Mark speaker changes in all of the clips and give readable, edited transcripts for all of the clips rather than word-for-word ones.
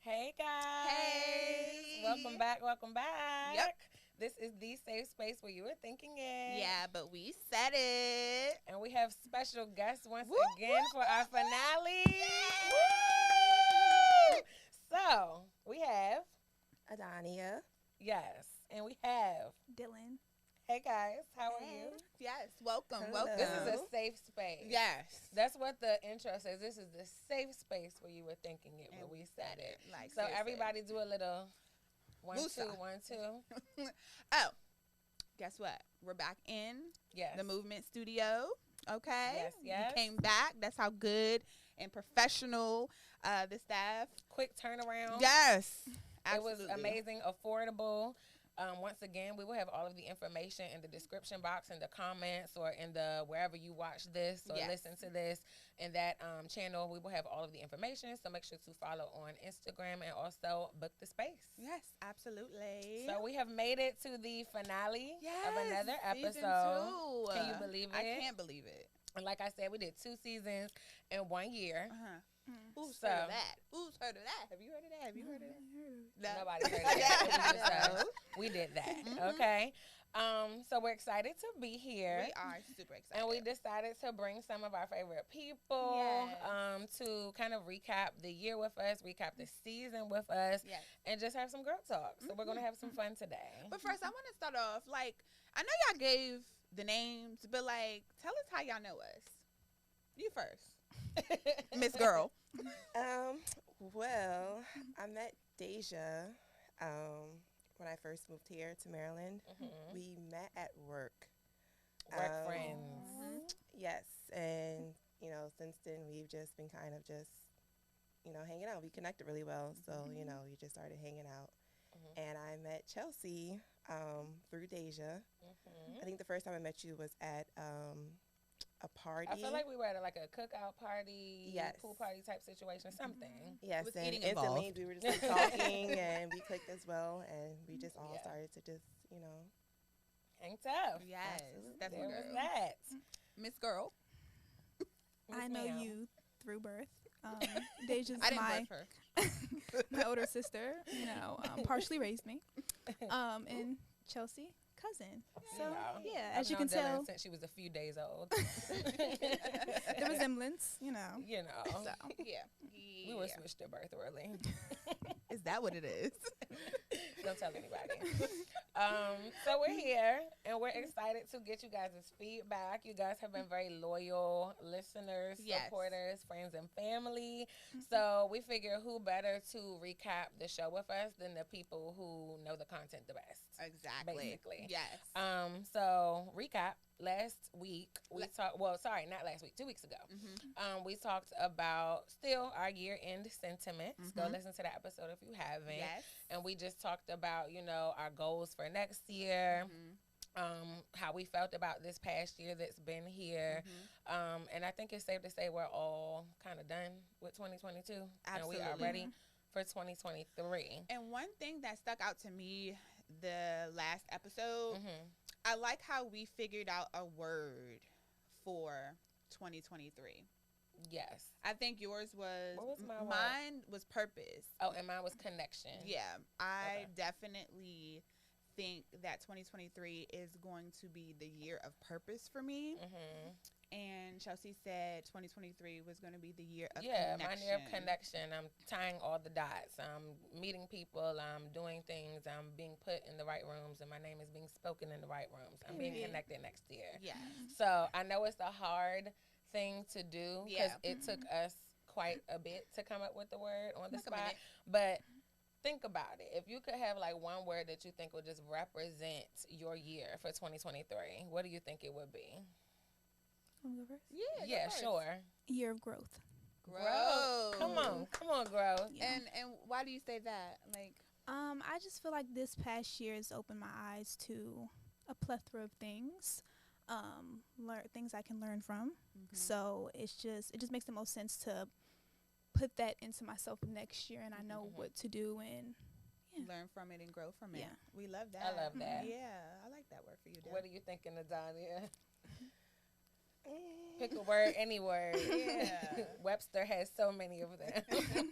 Speaker 1: Hey guys.
Speaker 2: Hey.
Speaker 1: Welcome back. Welcome back.
Speaker 2: Yep.
Speaker 1: This is the safe space where you were thinking it.
Speaker 2: Yeah, but we said it.
Speaker 1: And we have special guests once
Speaker 2: Woo,
Speaker 1: again
Speaker 2: woo,
Speaker 1: for our finale.
Speaker 2: Woo!
Speaker 1: So we have,
Speaker 3: Adania.
Speaker 1: yes, and we have,
Speaker 4: Dylan.
Speaker 1: hey guys, how are you?
Speaker 2: Yes, welcome,
Speaker 3: Hello.
Speaker 2: welcome.
Speaker 1: This is a safe space.
Speaker 2: Yes.
Speaker 1: That's what the intro says. This is the safe space where you were thinking it, where
Speaker 2: And
Speaker 1: we said it.
Speaker 2: Like,
Speaker 1: So
Speaker 2: seriously.
Speaker 1: everybody do a little 1,
Speaker 2: Woosah.
Speaker 1: 2, 1, 2.
Speaker 2: Oh, guess what? We're back in
Speaker 1: Yes.
Speaker 2: the Movement Studio. Okay.
Speaker 1: Yes, yes.
Speaker 2: We came back. That's how good and professional the staff.
Speaker 1: Quick turnaround.
Speaker 2: Yes.
Speaker 1: It was
Speaker 2: Absolutely.
Speaker 1: amazing, affordable. Once again, we will have all of the information in the description box, in the comments, or in the wherever you watch this or
Speaker 2: Yes.
Speaker 1: listen to this. In that channel, we will have all of the information. So make sure to follow on Instagram and also book the space.
Speaker 2: Yes, absolutely.
Speaker 1: So we have made it to the finale
Speaker 2: yes,
Speaker 1: of another
Speaker 2: season
Speaker 1: episode.
Speaker 2: 2.
Speaker 1: Can you believe it?
Speaker 2: I can't believe it.
Speaker 1: And like I said, we did 2 seasons in 1 year.
Speaker 2: Uh-huh. Who's
Speaker 1: So-
Speaker 2: heard of that? Who's heard of that? Have you heard of that? Have you heard of that? No.
Speaker 1: Nobody heard that.
Speaker 2: No.
Speaker 1: We did that.
Speaker 2: Mhm.
Speaker 1: Okay. So we're excited to be here.
Speaker 2: We are super excited.
Speaker 1: And we decided to bring some of our favorite people
Speaker 2: Yes.
Speaker 1: to kind of recap the year with us, recap the season with us,
Speaker 2: Yes.
Speaker 1: and just have some girl talk. So we're going to have some fun today.
Speaker 2: But first, I want to start off, like, I know y'all gave the names, but, like, tell us how y'all know us. You first. Miss Girl.
Speaker 3: Well, I met Deja when I first moved here to Maryland.
Speaker 1: Mhm.
Speaker 3: We met at work.
Speaker 1: Work friends.
Speaker 3: Yes, and since then we've just been kind of just hanging out. We connected really well, so we just started hanging out. And I met Chelsea through Deja. I think the first time I met you was at a party.
Speaker 1: I feel like we were at like a cookout party,
Speaker 3: Yes.
Speaker 1: pool party type situation, something.
Speaker 3: Yes,
Speaker 2: With
Speaker 3: and
Speaker 2: eating
Speaker 3: instantly
Speaker 2: involved.
Speaker 3: we were just like, talking and we clicked as well, and we just all
Speaker 1: Yeah.
Speaker 3: started to just
Speaker 1: Hang tough.
Speaker 2: Yes.
Speaker 3: Absolutely.
Speaker 2: That's
Speaker 1: There
Speaker 2: my
Speaker 1: was
Speaker 2: girl.
Speaker 1: that.
Speaker 2: Miss Girl.
Speaker 4: I
Speaker 1: Miss
Speaker 4: know
Speaker 1: Ma'am.
Speaker 4: you through birth. Deja's
Speaker 2: I didn't
Speaker 4: my
Speaker 2: birth her.
Speaker 4: my older sister. Partially raised me. And Chelsea, cousin. So
Speaker 1: know.
Speaker 4: yeah,
Speaker 1: I've
Speaker 4: as you
Speaker 1: known
Speaker 4: can
Speaker 1: Dylan
Speaker 4: tell,
Speaker 1: since she was a few days old.
Speaker 4: the resemblance.
Speaker 1: You know,
Speaker 2: So, yeah.
Speaker 1: we were switched at birth early.
Speaker 2: Is that what it is?
Speaker 1: Don't tell anybody. So we're here and we're excited to get you guys' feedback. You guys have been very loyal listeners,
Speaker 2: Yes.
Speaker 1: supporters, friends, and family. So we figure who better to recap the show with us than the people who know the content the best.
Speaker 2: Exactly.
Speaker 1: Basically.
Speaker 2: Yes.
Speaker 1: So recap. Last week we talked. Well, sorry, not last week. 2 weeks ago, we talked about still our year-end sentiments. Go listen to that episode if you haven't.
Speaker 2: Yes.
Speaker 1: And we just talked about our goals for next year. How we felt about this past year that's been here. And I think it's safe to say we're all kind of done with 2022. And we are
Speaker 2: Absolutely.
Speaker 1: ready for 2023.
Speaker 2: And one thing that stuck out to me the last episode, I like how we figured out a word for 2023.
Speaker 1: Yes.
Speaker 2: I think yours was,
Speaker 1: What was my word?
Speaker 2: mine was purpose.
Speaker 1: Oh, and mine was connection.
Speaker 2: Yeah, I
Speaker 1: Okay.
Speaker 2: definitely think that 2023 is going to be the year of purpose for me. And Chelsea said 2023 was going to be the year of
Speaker 1: Yeah,
Speaker 2: connection.
Speaker 1: my year of connection. I'm tying all the dots. I'm meeting people. I'm doing things. I'm being put in the right rooms, and my name is being spoken in the right rooms. I'm being
Speaker 2: Period.
Speaker 1: connected next year.
Speaker 2: Yeah.
Speaker 1: So I know it's a hard thing to do because
Speaker 2: Yeah.
Speaker 1: it took us quite a bit to come up with the word on the
Speaker 2: Like a
Speaker 1: spot.
Speaker 2: minute.
Speaker 1: But think about it. If you could have like one word that you think would just represent your year for 2023, what do you think it would be?
Speaker 4: Want to go first?
Speaker 2: Yeah.
Speaker 1: Yeah,
Speaker 2: go first.
Speaker 1: sure.
Speaker 4: Year of growth.
Speaker 2: Growth.
Speaker 1: Come on, growth.
Speaker 4: Yeah.
Speaker 2: And why do you say that? Like,
Speaker 4: I just feel like this past year has opened my eyes to a plethora of things. Things I can learn from. So it just makes the most sense to put that into myself next year, and I know what to do. And
Speaker 2: learn from it and grow from it.
Speaker 4: Yeah.
Speaker 2: We love that.
Speaker 1: I love that.
Speaker 2: Yeah, I like that word for you, Deb.
Speaker 1: What are you thinking, Adania? Pick a word, any word.
Speaker 2: Yeah.
Speaker 1: Webster has so many of them.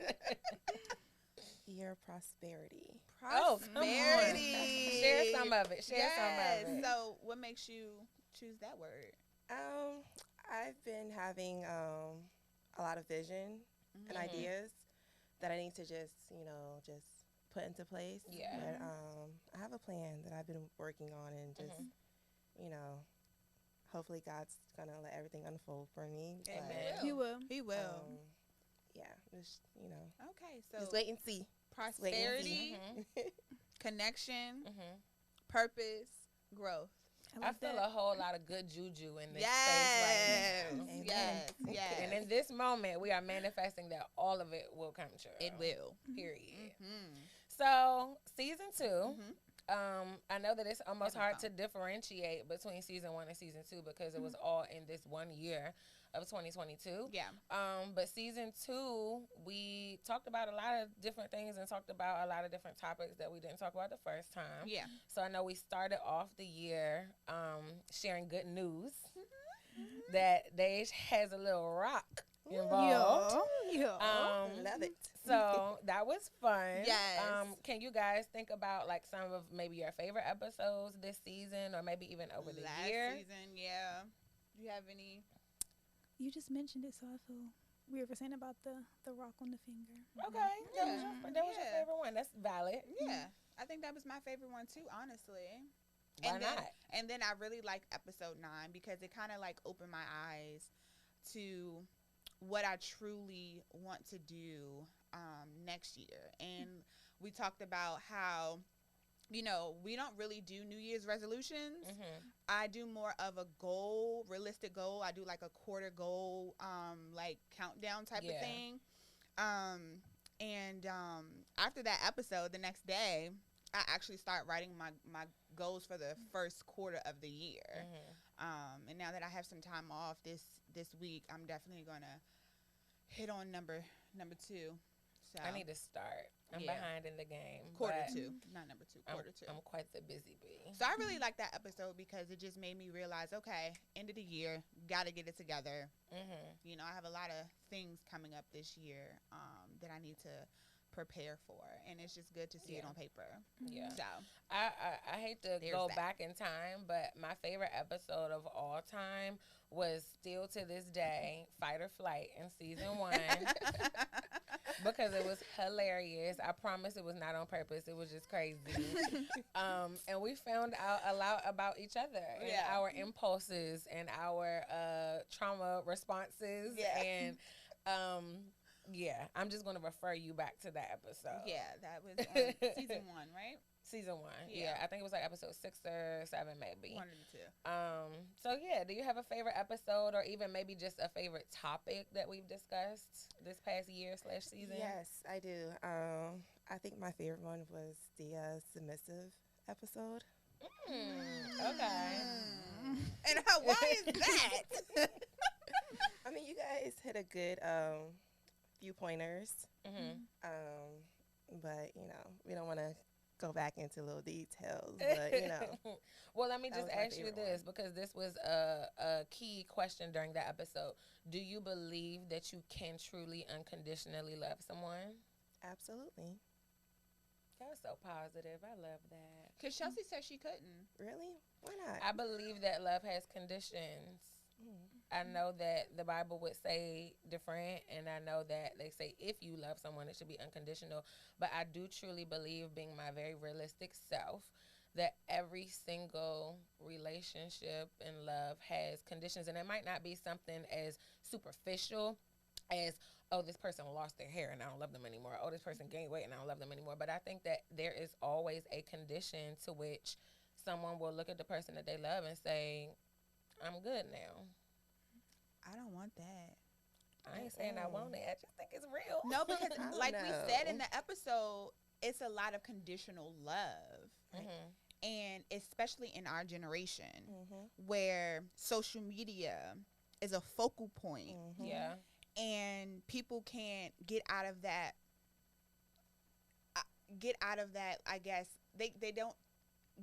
Speaker 3: prosperity.
Speaker 1: Oh, come on.
Speaker 2: Prosperity.
Speaker 1: Share some of it. Share some of it.
Speaker 2: So, what makes you choose that word?
Speaker 3: I've been having a lot of vision and ideas that I need to just put into place.
Speaker 1: Yeah.
Speaker 3: But I have a plan that I've been working on, and just hopefully God's gonna let everything unfold for me.
Speaker 1: Amen.
Speaker 4: He will.
Speaker 2: He will.
Speaker 3: Yeah, just
Speaker 2: Okay, so
Speaker 3: just wait and see.
Speaker 2: prosperity, connection, purpose, growth.
Speaker 1: I
Speaker 4: like
Speaker 1: feel
Speaker 4: that.
Speaker 1: a whole lot of good juju in this
Speaker 2: Yes,
Speaker 1: space right now.
Speaker 3: Amen.
Speaker 2: yes, yes.
Speaker 1: And in this moment, we are manifesting that all of it will come true.
Speaker 2: It will.
Speaker 1: Period.
Speaker 2: Mm-hmm.
Speaker 1: So, season 2,
Speaker 2: Mm-hmm.
Speaker 1: I know that it's almost
Speaker 2: Having
Speaker 1: hard to differentiate between season 1 and season 2 because it was all in this 1 year of 2022.
Speaker 2: Yeah.
Speaker 1: But season 2, we talked about a lot of different things and talked about a lot of different topics that we didn't talk about the first time.
Speaker 2: Yeah.
Speaker 1: So I know we started off the year sharing good news that Dej has a little rock involved.
Speaker 4: Yeah.
Speaker 3: Love it.
Speaker 1: So that was fun.
Speaker 2: Yes.
Speaker 1: Can you guys think about like some of maybe your favorite episodes this season or maybe even over the
Speaker 2: Last
Speaker 1: year?
Speaker 2: season, yeah. Do you have any?
Speaker 4: You just mentioned it, so I feel weird for saying about the rock on the finger.
Speaker 1: Okay.
Speaker 2: Yeah.
Speaker 1: That was your
Speaker 2: Yeah.
Speaker 1: favorite one. That's valid.
Speaker 2: Yeah. I think that was my favorite one too, honestly.
Speaker 1: Why
Speaker 2: and then,
Speaker 1: not?
Speaker 2: And then I really liked episode 9 because it kind of like opened my eyes to what I truly want to do next year. And we talked about how, we don't really do New Year's resolutions. I do more of a goal, realistic goal. I do like a quarter goal, like countdown type of thing. And after that episode, the next day, I actually start writing my goals for the first quarter of the year. And now that I have some time off this week, I'm definitely gonna hit on number 2. So
Speaker 1: I need to start. I'm behind in the game.
Speaker 2: quarter
Speaker 1: but
Speaker 2: 2, not number 2, quarter 2.
Speaker 1: I'm quite the busy bee.
Speaker 2: So I really like that episode because it just made me realize, okay, end of the year, got to get it together. I have a lot of things coming up this year that I need to prepare for, and it's just good to see it on paper.
Speaker 1: Yeah.
Speaker 2: So
Speaker 1: I hate to go back in time, but my favorite episode of all time was still to this day Fight or Flight in season 1 because it was hilarious. I promise it was not on purpose. It was just crazy. And we found out a lot about each other and our impulses and our trauma responses. And I'm just going to refer you back to that episode.
Speaker 2: Yeah, that was on season 1, right?
Speaker 1: Season 1. Yeah, I think it was like episode 6 or 7 maybe.
Speaker 2: 1 or 2.
Speaker 1: So yeah, do you have a favorite episode or even maybe just a favorite topic that we've discussed this past year/season?
Speaker 3: Yes, I do. I think my favorite one was the submissive episode.
Speaker 1: Okay.
Speaker 2: And why is that?
Speaker 3: I mean, you guys hit a good few pointers. But we don't want to go back into little details. But
Speaker 1: well, let me just
Speaker 3: was my
Speaker 1: ask you
Speaker 3: favorite
Speaker 1: this because this was a key question during the episode. Do you believe that you can truly unconditionally love someone?
Speaker 3: Absolutely.
Speaker 1: That was so positive. I love that.
Speaker 2: Because Chelsea said she couldn't.
Speaker 3: Really? Why not?
Speaker 1: I believe that love has conditions. I know that the Bible would say different, and I know that they say if you love someone, it should be unconditional. But I do truly believe, being my very realistic self, that every single relationship and love has conditions. And it might not be something as superficial as, oh, this person lost their hair and I don't love them anymore. Oh, this person gained weight and I don't love them anymore. But I think that there is always a condition to which someone will look at the person that they love and say, I'm good now.
Speaker 2: I don't want that.
Speaker 1: I ain't saying I want it. I just think it's real.
Speaker 2: No, because like we
Speaker 3: know.
Speaker 2: said in the episode, it's a lot of conditional love. And especially in our generation where social media is a focal point.
Speaker 1: Yeah.
Speaker 2: And people can't get out of that, I guess. They don't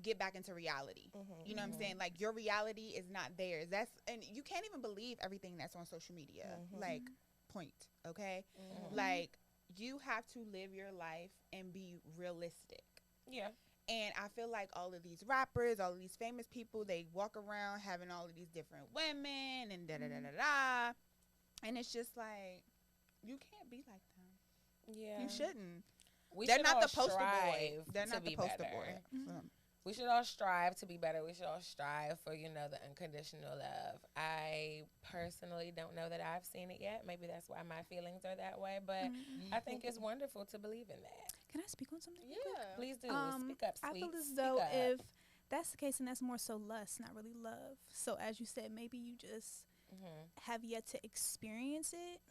Speaker 2: get back into reality. You know what I'm saying? Like, your reality is not theirs. And you can't even believe everything that's on social media. Like, point, okay? Like, you have to live your life and be realistic.
Speaker 1: Yeah.
Speaker 2: And I feel like all of these rappers, all of these famous people, they walk around having all of these different women and da da da da da. And it's just like, you can't be like them.
Speaker 1: Yeah.
Speaker 2: You shouldn't.
Speaker 1: They're
Speaker 2: not
Speaker 1: all
Speaker 2: the poster boy.
Speaker 1: strive
Speaker 2: They're
Speaker 1: to
Speaker 2: not the
Speaker 1: be
Speaker 2: poster
Speaker 1: better.
Speaker 2: boy. So.
Speaker 1: We should all strive to be better. We should all strive for, the unconditional love. I personally don't know that I've seen it yet. Maybe that's why my feelings are that way. But I think it's wonderful to believe in that.
Speaker 4: Can I speak on something?
Speaker 2: Yeah.
Speaker 1: Please do. Speak up,
Speaker 4: I
Speaker 1: sweet.
Speaker 4: feel as
Speaker 1: Speak
Speaker 4: though
Speaker 1: up.
Speaker 4: if that's the case, and that's more so lust, not really love. So as you said, maybe you just have yet to experience it.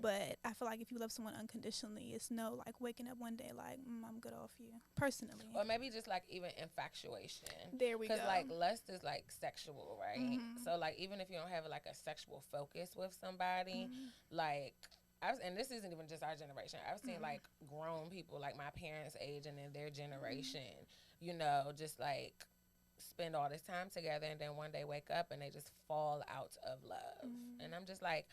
Speaker 4: But I feel like if you love someone unconditionally, it's no like waking up one day like, I'm good off you, personally.
Speaker 1: Or maybe just like even infatuation.
Speaker 4: There we go.
Speaker 1: Because like lust is like sexual, right? So like even if you don't have like a sexual focus with somebody, like and this isn't even just our generation. I've seen like grown people like my parents' age and in their generation, just like spend all this time together and then one day wake up and they just fall out of love. And I'm just like,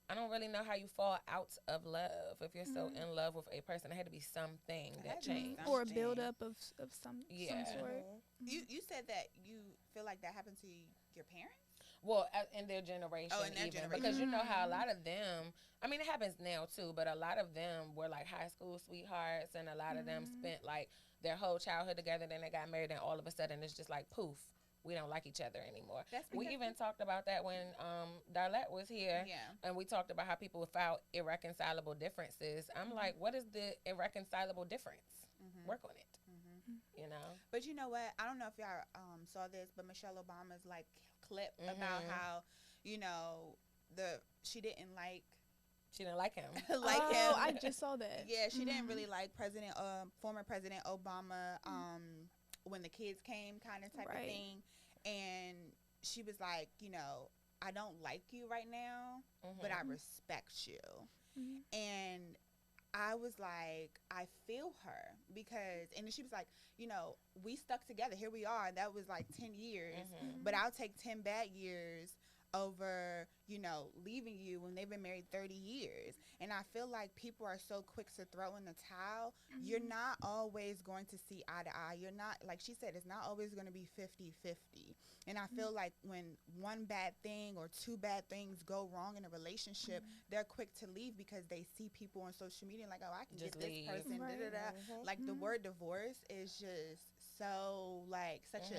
Speaker 1: I don't really know how you fall out of love if you're so in love with a person. It had to be something that changed.
Speaker 4: Or a buildup of some sort.
Speaker 2: You said that you feel like that happened to your parents?
Speaker 1: Well, in their generation,
Speaker 2: in their generation.
Speaker 1: Because you know how a lot of them, I mean, it happens now too, but a lot of them were like high school sweethearts, and a lot of them spent like their whole childhood together, then they got married, and all of a sudden it's just like poof, we don't like each other anymore. We even talked about that when Darlette was here, and we talked about how people found irreconcilable differences. I'm like, what is the irreconcilable difference? Work on it.
Speaker 2: But you know what? I don't know if y'all saw this, but Michelle Obama's like clip about how she didn't like
Speaker 1: him.
Speaker 2: him.
Speaker 4: I just saw that.
Speaker 2: Yeah, she didn't really like former President Obama when the kids came, kind of type of thing. And she was like, I don't like you right now, but I respect you. And I was like, I feel her because, and then she was like, we stuck together. Here we are. That was like 10 years, but I'll take 10 bad years over, leaving you when they've been married 30 years. And I feel like people are so quick to throw in the towel. You're not always going to see eye to eye. You're not, like she said, it's not always going to be 50-50. And I feel like when one bad thing or two bad things go wrong in a relationship, they're quick to leave because they see people on social media like, oh, I can
Speaker 1: just
Speaker 2: get
Speaker 1: leave.
Speaker 2: this person, Like the word divorce is just so like such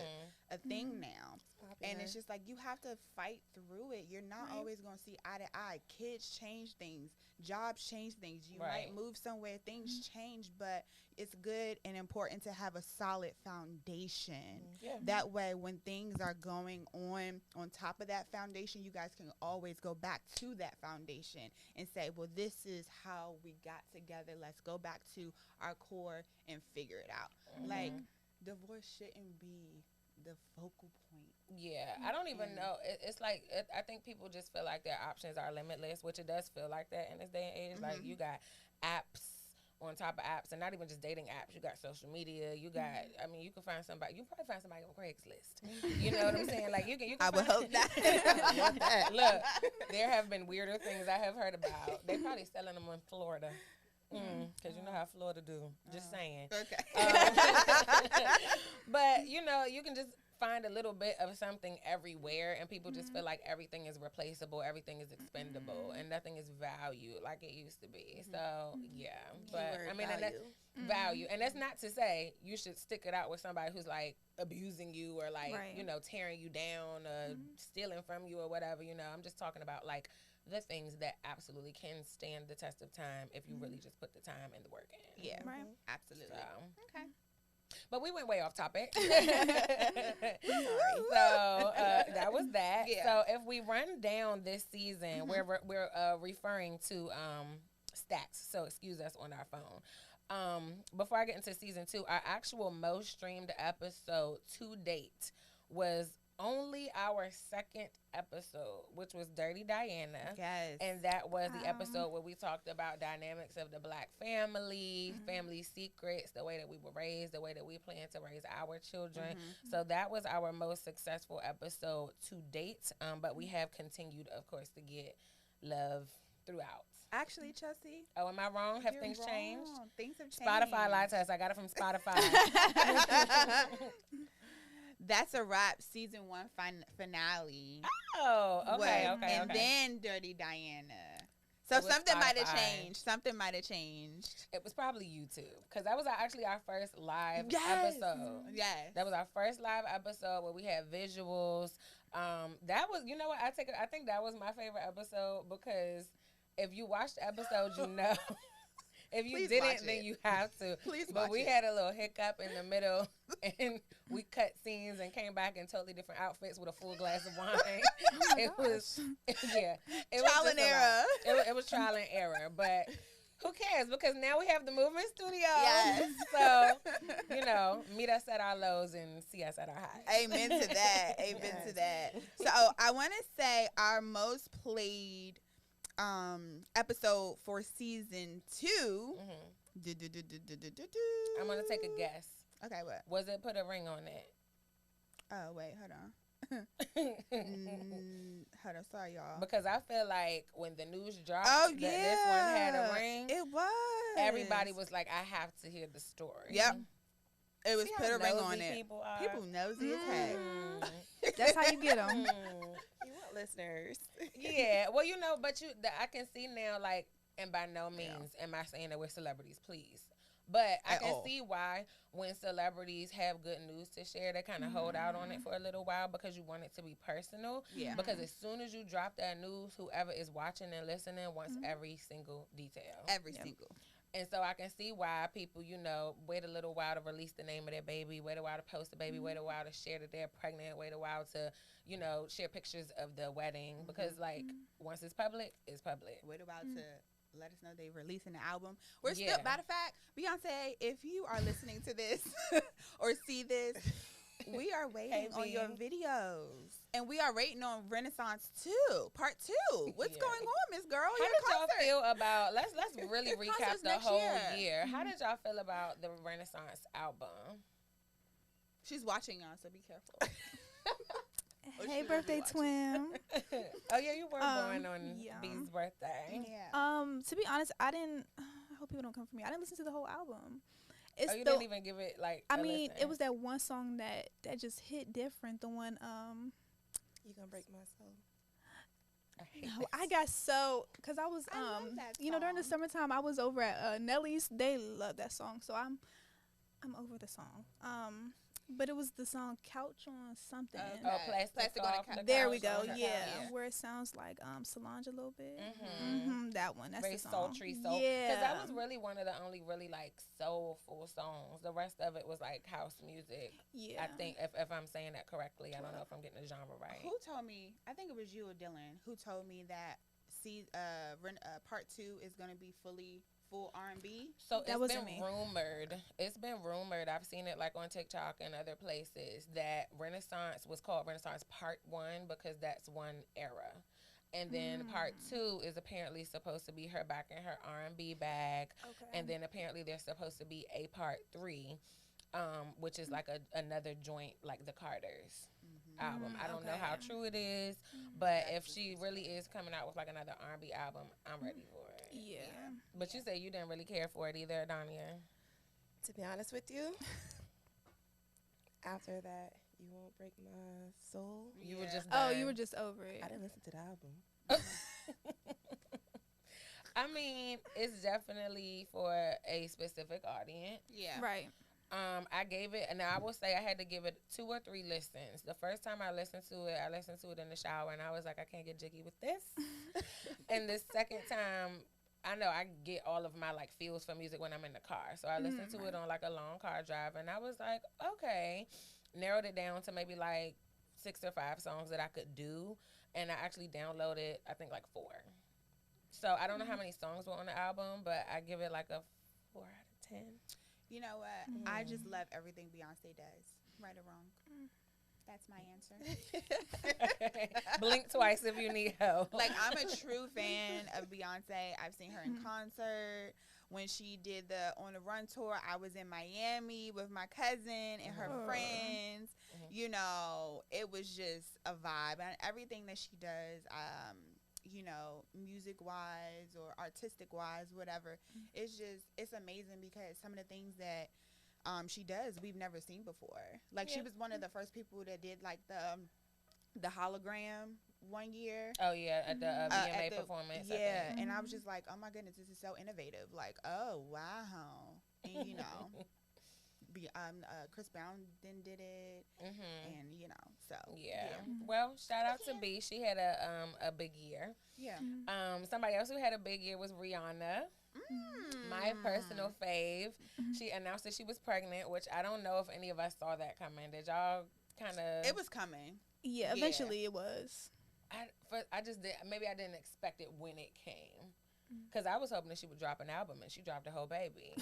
Speaker 2: a thing now. And it's just like you have to fight through it. You're not always going to see eye to eye. Kids change things. Jobs change things. You might move somewhere. Things change, but it's good and important to have a solid foundation. That way, when things are going on top of that foundation, you guys can always go back to that foundation and say, well, this is how we got together. Let's go back to our core and figure it out. Like, divorce shouldn't be the focal point.
Speaker 1: Yeah, I don't even know. It's like, I think people just feel like their options are limitless, which it does feel like that in this day and age. Like, you got apps on top of apps, and not even just dating apps. You got social media. You got, I mean, you can find somebody. You can probably find somebody on Craigslist. You know what I'm saying? Like, you can
Speaker 2: I would hope that.
Speaker 1: Look, there have been weirder things I have heard about. They probably selling them in Florida. Because you know how Florida do. Just saying.
Speaker 2: Okay.
Speaker 1: But, you can just find a little bit of something everywhere, and people just feel like everything is replaceable, everything is expendable, and nothing is valued like it used to be. So, yeah. But, I mean, value. And that's not to say you should stick it out with somebody who's, like, abusing you or, like, tearing you down or stealing from you or whatever. I'm just talking about, like, the things that absolutely can stand the test of time if you really just put the time and the work in.
Speaker 2: Yeah, absolutely.
Speaker 1: So,
Speaker 2: okay.
Speaker 1: But we went way off topic. So that was that. Yeah. So if we run down this season, we're referring to stats. So excuse us on our phone. Before I get into season 2, our actual most streamed episode to date was only our second episode, which was Dirty Diana.
Speaker 2: Yes.
Speaker 1: And that was the episode where we talked about dynamics of the Black family, family secrets, the way that we were raised, the way that we plan to raise our children. So that was our most successful episode to date. But we have continued, of course, to get love throughout.
Speaker 2: Actually, Chelsea.
Speaker 1: Oh, am I wrong? Have
Speaker 2: you're
Speaker 1: things changed?
Speaker 2: wrong. Things have changed.
Speaker 1: Spotify lied to us. I got it from Spotify.
Speaker 2: That's a wrap. Season 1 finale.
Speaker 1: Oh, okay, okay,
Speaker 2: And
Speaker 1: okay.
Speaker 2: then Dirty Diana. So
Speaker 1: It was
Speaker 2: something might have
Speaker 1: Spotify.
Speaker 2: changed. Something might have changed.
Speaker 1: It was probably YouTube because that was actually our first live
Speaker 2: Yes.
Speaker 1: episode.
Speaker 2: Yes.
Speaker 1: That was our first live episode where we had visuals. That was, you know what? I think that was my favorite episode because if you watched the episode, you know. If you
Speaker 2: Please
Speaker 1: didn't,
Speaker 2: watch
Speaker 1: then
Speaker 2: it.
Speaker 1: you have to.
Speaker 2: Please
Speaker 1: But
Speaker 2: watch
Speaker 1: we
Speaker 2: it.
Speaker 1: had a little hiccup in the middle, and we cut scenes and came back in totally different outfits with a full glass of wine. It was, yeah, it
Speaker 2: Trial
Speaker 1: was
Speaker 2: and
Speaker 1: just a
Speaker 2: error.
Speaker 1: lot. It was trial and error, but who cares? Because now we have the movement studio.
Speaker 2: Yes.
Speaker 1: So, you know, meet us at our lows and see us at our highs.
Speaker 2: Amen to that. Amen to that. So I want to say our most played episode for season 2.
Speaker 1: I'm going to take a guess.
Speaker 2: Okay, what?
Speaker 1: Was it Put a Ring on It?
Speaker 2: Oh, wait, hold on. Hold on, sorry, y'all.
Speaker 1: Because I feel like when the news dropped
Speaker 2: Oh,
Speaker 1: that
Speaker 2: yeah.
Speaker 1: this one had a ring,
Speaker 2: It was.
Speaker 1: everybody was like, I have to hear the story.
Speaker 2: Yep. It was
Speaker 1: See
Speaker 2: Put
Speaker 1: how
Speaker 2: a ring
Speaker 1: nosy
Speaker 2: on it.
Speaker 1: People are?
Speaker 2: People nosy as heck.
Speaker 4: That's how you get them.
Speaker 1: Mm.
Speaker 3: You want listeners.
Speaker 1: Yeah. Well, you know, but I can see now, like, and by no means am I saying that we're celebrities, please. But I
Speaker 2: At
Speaker 1: can
Speaker 2: all.
Speaker 1: see why when celebrities have good news to share, they kind of hold out on it for a little while because you want it to be personal.
Speaker 2: Yeah.
Speaker 1: Because as soon as you drop that news, whoever is watching and listening wants every single detail.
Speaker 2: Every single.
Speaker 1: And so I can see why people, you know, wait a little while to release the name of their baby, wait a while to post the baby, wait a while to share that they're pregnant, wait a while to, you know, share pictures of the wedding. Because, like, once it's public, it's public.
Speaker 2: Wait about to let us know they releasing the album. We're
Speaker 1: Yeah.
Speaker 2: still, matter of fact, Beyonce, if you are listening to this or see this, we are waiting on your videos. And we are waiting on Renaissance 2, part 2. What's
Speaker 1: Yeah.
Speaker 2: going on, Miss Girl?
Speaker 1: How
Speaker 2: Your
Speaker 1: did y'all
Speaker 2: concert.
Speaker 1: feel about, let's really
Speaker 2: Your
Speaker 1: recap
Speaker 2: concert's
Speaker 1: the
Speaker 2: next
Speaker 1: whole
Speaker 2: year.
Speaker 1: year. How did y'all feel about the Renaissance album?
Speaker 2: She's watching y'all, so be careful. Or
Speaker 4: Hey,
Speaker 2: she
Speaker 4: birthday
Speaker 2: will be watching.
Speaker 4: twin.
Speaker 1: Oh, yeah, you were born on
Speaker 4: yeah.
Speaker 1: B's birthday.
Speaker 2: Yeah.
Speaker 4: To be honest, I didn't. I hope people don't come for me. I didn't listen to the whole album. It's
Speaker 1: Oh, you
Speaker 4: the.
Speaker 1: didn't even give it, like,
Speaker 4: I
Speaker 1: a
Speaker 4: mean,
Speaker 1: listen.
Speaker 4: it was that one song that just hit different. The one.
Speaker 3: You gonna break my soul.
Speaker 1: I hate
Speaker 4: No,
Speaker 1: that
Speaker 4: I got so because I was
Speaker 2: I love that
Speaker 4: you know, during the
Speaker 2: song.
Speaker 4: summertime I was over at Nelly's. They love that song, so I'm over the song. But it was the song "Couch on Something."
Speaker 2: Okay.
Speaker 1: Oh, plastic
Speaker 2: on
Speaker 1: off
Speaker 2: the
Speaker 1: the
Speaker 2: couch.
Speaker 4: There we
Speaker 1: couch
Speaker 4: go.
Speaker 1: on the
Speaker 4: Yeah,
Speaker 1: couch.
Speaker 4: where it sounds like Solange a little bit.
Speaker 1: Mhm.
Speaker 4: That one. That's
Speaker 1: Very
Speaker 4: the song.
Speaker 1: sultry soul.
Speaker 4: Yeah.
Speaker 1: Because that was really one of the only really, like, soulful songs. The rest of it was, like, house music.
Speaker 4: Yeah.
Speaker 1: I think, if I'm saying that correctly. I don't know if I'm getting the genre right.
Speaker 2: Who told me? I think it was you or Dylan who told me that part 2 is going to be full R&B.
Speaker 1: So
Speaker 4: That
Speaker 1: it's
Speaker 4: wasn't
Speaker 1: been
Speaker 4: me.
Speaker 1: rumored. It's been rumored. I've seen it, like, on TikTok and other places that Renaissance was called Renaissance Part 1 because that's one era. And then Part 2 is apparently supposed to be her back in her R&B bag.
Speaker 4: Okay.
Speaker 1: And then apparently there's supposed to be a Part 3, which is like another joint, like the Carters album. I don't know how true it is, but if she really is coming out with, like, another R&B album, I'm ready for it.
Speaker 4: Yeah.
Speaker 1: But you say you didn't really care for it either, Danya.
Speaker 3: To be honest with you, after that, You Won't Break My Soul.
Speaker 1: You were just
Speaker 4: Oh,
Speaker 1: done.
Speaker 4: you were just over it.
Speaker 3: I didn't listen to the album.
Speaker 1: I mean, it's definitely for a specific audience.
Speaker 2: Yeah.
Speaker 4: Right.
Speaker 1: I gave it, and I will say I had to give it 2 or 3 listens. The first time I listened to it in the shower, and I was like, I can't get jiggy with this. And the second time, I know I get all of my, like, feels for music when I'm in the car. So I listened to it on, like, a long car drive, and I was like, okay. Narrowed it down to maybe, like, 6 or 5 songs that I could do, and I actually downloaded, I think, like, 4. So I don't know how many songs were on the album, but I give it, like, a 4 out of 10.
Speaker 2: You know what? I just love everything Beyonce does, right or wrong. That's my answer.
Speaker 1: Blink twice if you need help.
Speaker 2: Like, I'm a true fan of Beyonce. I've seen her in concert. When she did the On the Run tour, I was in Miami with my cousin and her friends. You know, it was just a vibe. And everything that she does, music wise or artistic wise, whatever. It's amazing because some of the things that she does we've never seen before. Like she was one of the first people that did like the hologram one year.
Speaker 1: Oh yeah, at the VMA performance.
Speaker 2: Yeah, and I was just like, oh my goodness, this is so innovative. Like, oh wow, and Chris Brown then did it, and so
Speaker 1: yeah. Well, shout out to B. She had a big year.
Speaker 2: Yeah.
Speaker 1: Somebody else who had a big year was Rihanna. My personal fave. She announced that she was pregnant, which I don't know if any of us saw that coming. Did y'all kind of?
Speaker 2: It was coming.
Speaker 4: Yeah, eventually it was.
Speaker 1: I just did. Maybe I didn't expect it when it came. Because I was hoping that she would drop an album, and she dropped a whole baby.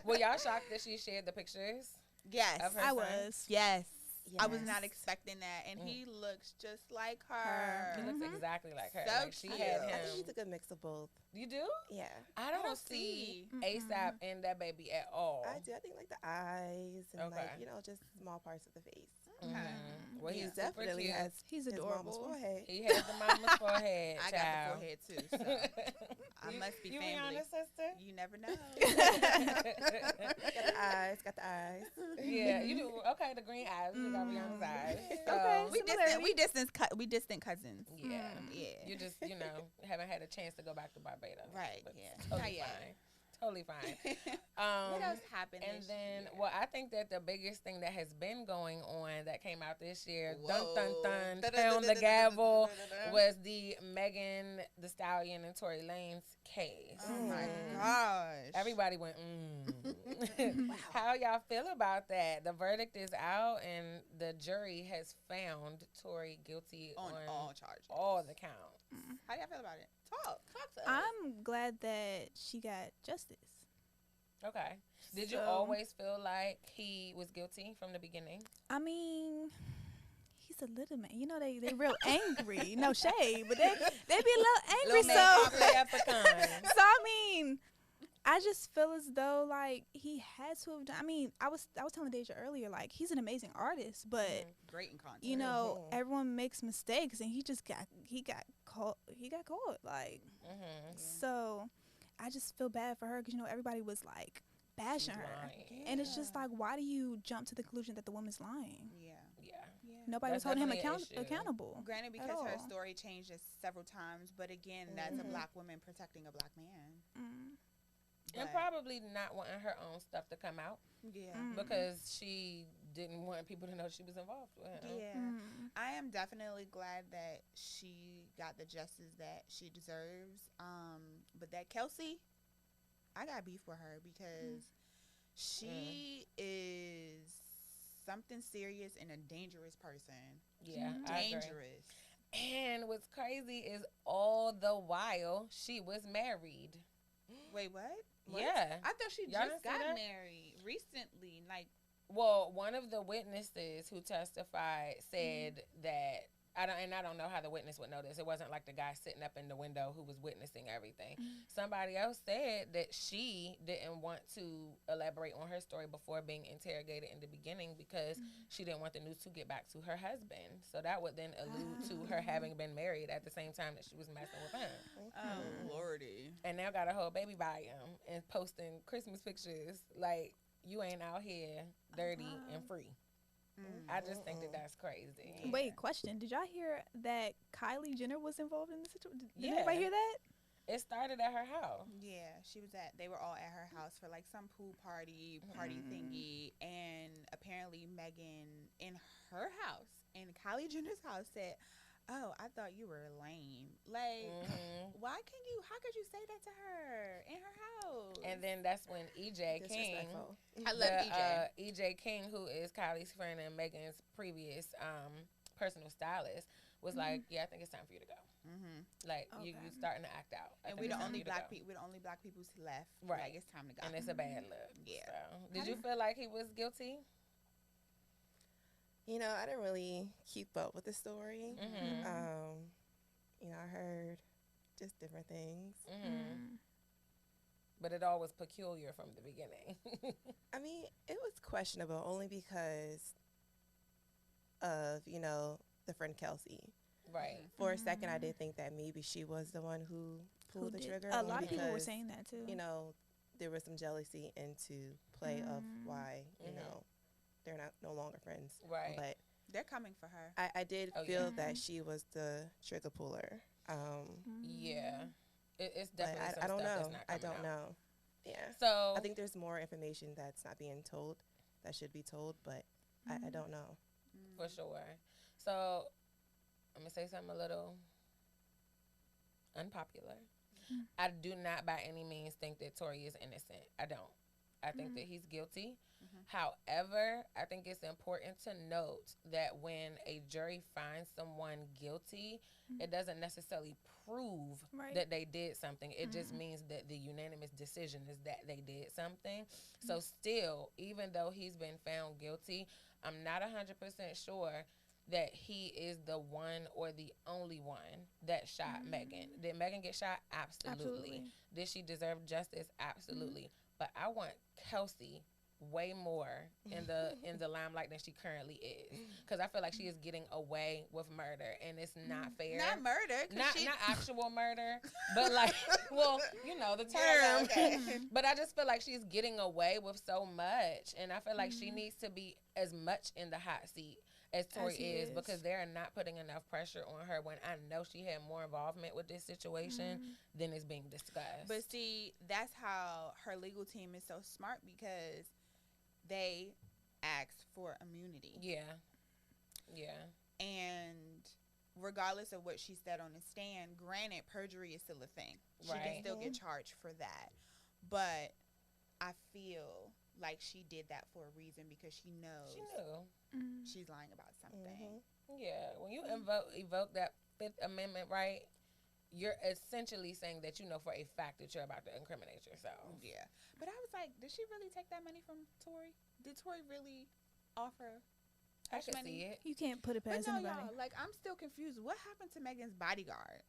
Speaker 1: Were y'all shocked that she shared the pictures?
Speaker 2: Yes.
Speaker 1: Of her
Speaker 4: I
Speaker 1: son?
Speaker 4: was.
Speaker 2: Yes. I was not expecting that, and he looks just like her.
Speaker 1: He looks exactly like her.
Speaker 2: So
Speaker 1: like she
Speaker 2: cute.
Speaker 1: had
Speaker 3: I
Speaker 1: him.
Speaker 3: think he's a good mix of both.
Speaker 1: You do?
Speaker 3: Yeah.
Speaker 1: I don't see
Speaker 2: see.
Speaker 1: ASAP in that baby at all.
Speaker 3: I do. I think like the eyes and
Speaker 1: Okay.
Speaker 3: like, just small parts of the face.
Speaker 2: Okay.
Speaker 1: Well,
Speaker 3: He
Speaker 1: he's super
Speaker 3: definitely
Speaker 1: cute.
Speaker 3: has
Speaker 4: He's
Speaker 3: his mama's
Speaker 4: adorable.
Speaker 3: forehead.
Speaker 1: He has the mama's forehead.
Speaker 2: I got the forehead too, so I must be
Speaker 1: you
Speaker 2: family.
Speaker 1: Rihanna's sister?
Speaker 2: You never know.
Speaker 3: Got the eyes. Got the eyes.
Speaker 1: Yeah, you do. Okay, the green eyes. You got Rihanna's eyes. So,
Speaker 4: Okay.
Speaker 2: We distant cousins.
Speaker 1: yeah.
Speaker 2: Yeah.
Speaker 1: You just, haven't had a chance to go back to Barbados.
Speaker 2: Right,
Speaker 1: But
Speaker 2: yeah.
Speaker 1: Totally
Speaker 2: Not yet.
Speaker 1: fine. Totally fine.
Speaker 2: What else happened?
Speaker 1: And
Speaker 2: this
Speaker 1: then,
Speaker 2: year?
Speaker 1: well, I think that the biggest thing that has been going on that came out this year,
Speaker 2: Whoa.
Speaker 1: dun dun dun, pound the gavel, was the Megan Thee Stallion and Tory Lanez case.
Speaker 2: Oh my gosh!
Speaker 1: Everybody went, How y'all feel about that? The verdict is out, and the jury has found Tory guilty
Speaker 2: on all charges,
Speaker 1: all the counts.
Speaker 2: How y'all feel about it? Talk to us.
Speaker 4: I'm glad that she got justice.
Speaker 1: Okay. Did you
Speaker 4: So-
Speaker 1: always feel like he was guilty from the beginning?
Speaker 4: I mean, he's a little man. They real angry. No shade, but they be a little angry.
Speaker 1: Little
Speaker 4: So
Speaker 1: play up a con.
Speaker 4: I mean, I just feel as though like he had to have done. I mean, I was telling Deja earlier, like he's an amazing artist, but
Speaker 2: Great in content.
Speaker 4: everyone makes mistakes, and he got caught. Like so, I just feel bad for her because everybody was like bashing her,
Speaker 1: lying.
Speaker 4: and it's just like, why do you jump to the conclusion that the woman's lying?
Speaker 2: Yeah.
Speaker 4: Nobody
Speaker 1: That's
Speaker 4: was holding him
Speaker 1: definitely an issue.
Speaker 4: accountable.
Speaker 2: Granted, because
Speaker 4: all.
Speaker 2: her story changed several times, but again, that's a black woman protecting a black man.
Speaker 1: And
Speaker 2: But-
Speaker 1: probably not wanting her own stuff to come out
Speaker 2: Yeah.
Speaker 1: because she didn't want people to know she was involved with him.
Speaker 2: Yeah. I am definitely glad that she got the justice that she deserves. But that Kelsey, I got beef with her because she is something serious and a dangerous person.
Speaker 1: Yeah, I agree.
Speaker 2: Dangerous.
Speaker 1: And what's crazy is all the while she was married.
Speaker 2: Wait, what?
Speaker 1: Yeah.
Speaker 2: I thought she
Speaker 1: Y'all
Speaker 2: just
Speaker 1: didn't see
Speaker 2: got
Speaker 1: that?
Speaker 2: married recently. Like,
Speaker 1: Well, one of the witnesses who testified said that I don't know how the witness would know this. It wasn't like the guy sitting up in the window who was witnessing everything. Somebody else said that she didn't want to elaborate on her story before being interrogated in the beginning because she didn't want the news to get back to her husband. So that would then allude to her having been married at the same time that she was messing with him.
Speaker 2: oh, Lordy.
Speaker 1: And now got a whole baby by him and posting Christmas pictures like you ain't out here dirty and free. I just think that that's crazy.
Speaker 4: Wait, question. Did y'all hear that Kylie Jenner was involved in the situation? Did
Speaker 1: Yeah.
Speaker 4: anybody hear that?
Speaker 1: It started at her house.
Speaker 2: Yeah, they were all at her house for like some pool party thingy, and apparently Megan in her house, in Kylie Jenner's house, said, "Oh, I thought you were lame. Like, how could you say that to her in her house?"
Speaker 1: And then that's when EJ King,
Speaker 3: Disrespectful.
Speaker 2: I love EJ.
Speaker 1: EJ King, who is Kylie's friend and Megan's previous personal stylist, was like, "Yeah, I think it's time for you to go. Like, you starting to act out."
Speaker 2: And we're the only black people. We're the only black people left.
Speaker 1: Right.
Speaker 2: Like, it's time to go.
Speaker 1: And it's a bad look.
Speaker 2: Yeah.
Speaker 1: So, did you feel like he was guilty?
Speaker 3: I didn't really keep up with the story. I heard just different things.
Speaker 1: But it all was peculiar from the beginning.
Speaker 3: I mean, it was questionable only because of, the friend Kelsey.
Speaker 1: Right.
Speaker 3: For a second, I did think that maybe she was the one who pulled the trigger.
Speaker 4: A lot of people were
Speaker 3: because,
Speaker 4: saying that too.
Speaker 3: you know, there was some jealousy into play of why, you know, they're no longer friends.
Speaker 1: Right.
Speaker 3: But
Speaker 2: They're coming for her.
Speaker 3: I did feel that she was the trigger puller.
Speaker 1: Yeah. It's
Speaker 3: But
Speaker 1: definitely some
Speaker 3: I don't
Speaker 1: stuff
Speaker 3: know.
Speaker 1: that's not
Speaker 3: I
Speaker 1: coming
Speaker 3: don't
Speaker 1: out.
Speaker 3: know. Yeah.
Speaker 1: So
Speaker 3: I think there's more information that's not being told that should be told, but I don't know.
Speaker 1: for sure. So I'm gonna say something a little unpopular. I do not by any means think that Tory is innocent. I don't. I think that he's guilty. However, I think it's important to note that when a jury finds someone guilty, it doesn't necessarily prove that they did something. It just means that the unanimous decision is that they did something. So still, even though he's been found guilty, I'm not 100% sure that he is the one or the only one that shot Megan. Did Megan get shot? Absolutely. Did she deserve justice? Absolutely. But I want Kelsey way more in the limelight than she currently is, because I feel like she is getting away with murder, and it's not fair.
Speaker 2: Not murder,
Speaker 1: not actual murder, but like, well, you know the term.
Speaker 2: Okay.
Speaker 1: But I just feel like she's getting away with so much, and I feel like she needs to be as much in the hot seat as Tory is, because they're not putting enough pressure on her when I know she had more involvement with this situation than is being discussed.
Speaker 2: But see, that's how her legal team is so smart, because they asked for immunity.
Speaker 1: Yeah.
Speaker 2: And regardless of what she said on the stand, granted, perjury is still a thing. She can still get charged for that. But I feel like she did that for a reason, because she knows she's lying about something.
Speaker 1: Yeah. When you evoke that Fifth Amendment right, you're essentially saying that you know for a fact that you're about to incriminate yourself.
Speaker 2: Yeah. But I was like, did she really take that money from Tory? Did Tory really offer
Speaker 1: I
Speaker 2: hush
Speaker 1: can
Speaker 2: money?
Speaker 1: see it.
Speaker 4: You can't put it
Speaker 2: But
Speaker 4: past
Speaker 2: no,
Speaker 4: anybody.
Speaker 2: y'all, like, I'm still confused. What happened to Megan's bodyguard?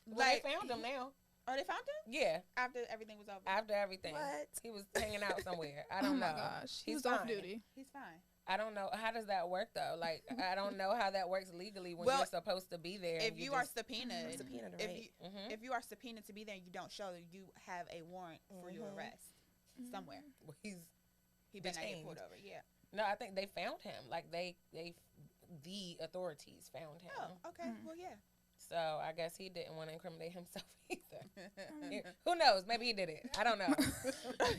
Speaker 1: Well, they found him now.
Speaker 2: Oh, they found him?
Speaker 1: Yeah.
Speaker 2: After everything was over?
Speaker 1: After everything.
Speaker 3: What?
Speaker 1: He was hanging out somewhere. I don't know.
Speaker 4: Oh my gosh. He
Speaker 1: He's
Speaker 4: was off
Speaker 1: fine.
Speaker 4: duty.
Speaker 2: He's fine.
Speaker 1: I don't know. How does that work, though? Like, I don't know how that works legally when
Speaker 2: Well,
Speaker 1: you're supposed to be there.
Speaker 2: If you are subpoenaed,
Speaker 3: Subpoenaed,
Speaker 2: if
Speaker 3: right?
Speaker 2: if you are subpoenaed to be there and you don't show that you have a warrant for your arrest somewhere,
Speaker 1: Well,
Speaker 2: he better not get
Speaker 1: detained.
Speaker 2: pulled over. Yeah.
Speaker 1: No, I think they found him. Like, the authorities found him.
Speaker 2: Oh, okay. Well, yeah.
Speaker 1: So I guess he didn't want to incriminate himself either. Who knows? Maybe he did it. I don't know.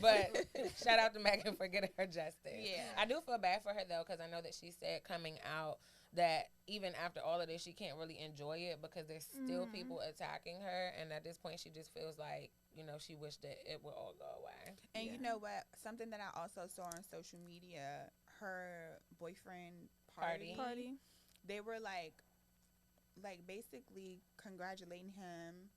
Speaker 1: But shout out to Megan for getting her justice.
Speaker 2: Yeah.
Speaker 1: I do feel bad for her, though, because I know that she said coming out that even after all of this, she can't really enjoy it because there's still people attacking her. And at this point, she just feels like, you know, she wished that it would all go away.
Speaker 2: And you know what? Something that I also saw on social media, her boyfriend party. They were like basically congratulating him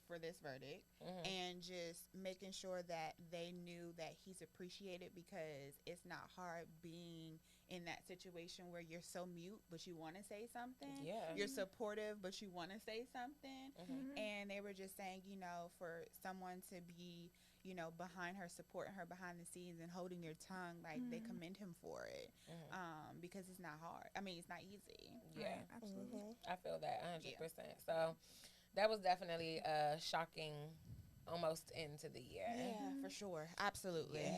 Speaker 2: for this verdict and just making sure that they knew that he's appreciated, because it's not hard being in that situation where you're so mute but you want to say something.
Speaker 1: Yeah.
Speaker 2: You're supportive but you want to say something. And they were just saying, you know, for someone to be, you know, behind her, supporting her behind the scenes and holding your tongue, like they commend him for it, because it's not hard. I mean, it's not easy.
Speaker 1: Yeah,
Speaker 4: Right, absolutely.
Speaker 1: I feel that 100%. So that was definitely a shocking almost end to the year.
Speaker 2: Yeah, for sure. Absolutely.